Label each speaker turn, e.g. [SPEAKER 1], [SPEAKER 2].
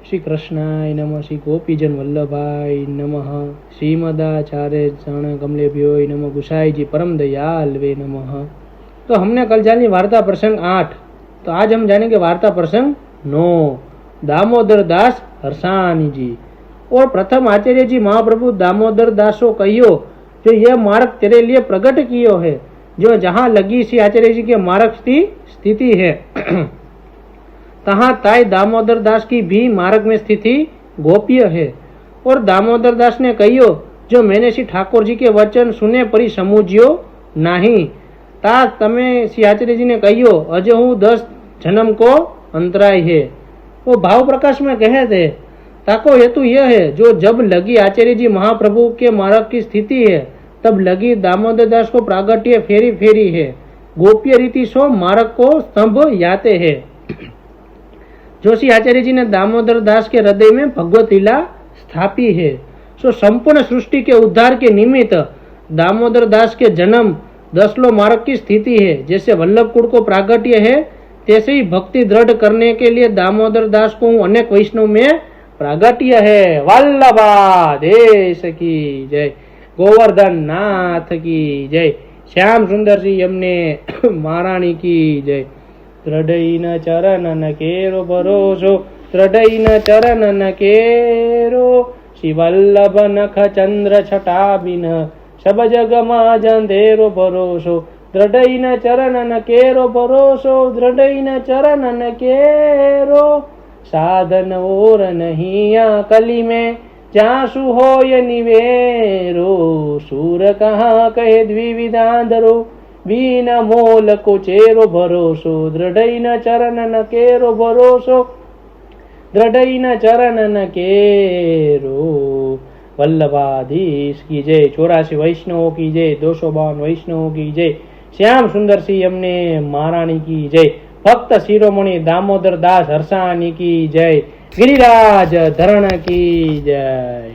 [SPEAKER 1] श्री कृष्णाय नमः, श्री गोपीजन वल्लभाय नमः, श्रीमदाचार्य चरण कमलेभ्यो नमः, गुसाई जी परम दयाल वे नमः। तो हमने कल जानी वार्ता प्रसंग 8, तो आज हम जानेंगे वार्ता प्रसंग 9, दामोदर दास हरसानी जी। और प्रथम आचार्य जी महाप्रभु दामोदर दासो कहियो, जो यह मार्ग तेरे लिए प्रकट कियो है, जो जहाँ लगी सी आचार्य जी के मार्ग की स्थिति है तहाँ ताई दामोदर दास की भी मार्ग में स्थिति गोप्य है। और दामोदर दास ने कहियो, जो मैंने श्री ठाकुर जी के वचन सुने परी समूझ्यो नहीं, ता तमे श्री आचार्य जी ने कहियो, अजे हूँ 10 जन्म को अंतराय है। वो भाव प्रकाश में कहे थे, ताको हेतु यह है, जो जब लगी आचार्य जी महाप्रभु के मार्ग की स्थिति है, तब लगी दामोदर दास को प्रागट्य फेरी फेरी है, गोप्य रीति सो मार्ग को स्तंभ याते है। जोशी आचार्य जी ने दामोदर दास के हृदय में भगवत लीला स्थापी है। सो संपूर्ण सृष्टि के उद्धार के निमित्त दामोदर दास के जन्म 10 मार्ग की स्थिति है। जैसे वल्लभ कुल को प्रागट्य है, तैसे ही भक्ति दृढ़ करने के लिए दामोदर दास को अनेक वैष्णव में प्रागट्य है। वल्लभा देश की जय, गोवर्धन नाथ की जय, श्याम सुंदर जी यमुने महारानी की जय। दृढ़ चरणन केरो भरोसो, दृढ़ चरणन केरो, श्री वल्लभ नख चंद्र छटा बिन, सब जग अंधेरो भरोसो, दृढ़ चरणन केरो भरोसो, दृढ़ चरणन केरो, साधन और नहीं कली में, जासु होय निवेरो, सूर कहाँ कहे द्विविधांधरो, बीन मोल को चेरो भरोसो, दृढ़ चरणन केरो भरोसो, दृढ़ चरणन केरो। वल्लभाधीश की जय, 84 वैष्णवों की जय, 252 वैष्णवों की जय, श्याम सुंदर सी यमुने महारानी की जय, भक्त शिरोमणि दामोदर दास हरसानी की जय, गिरिराज धरण की जय।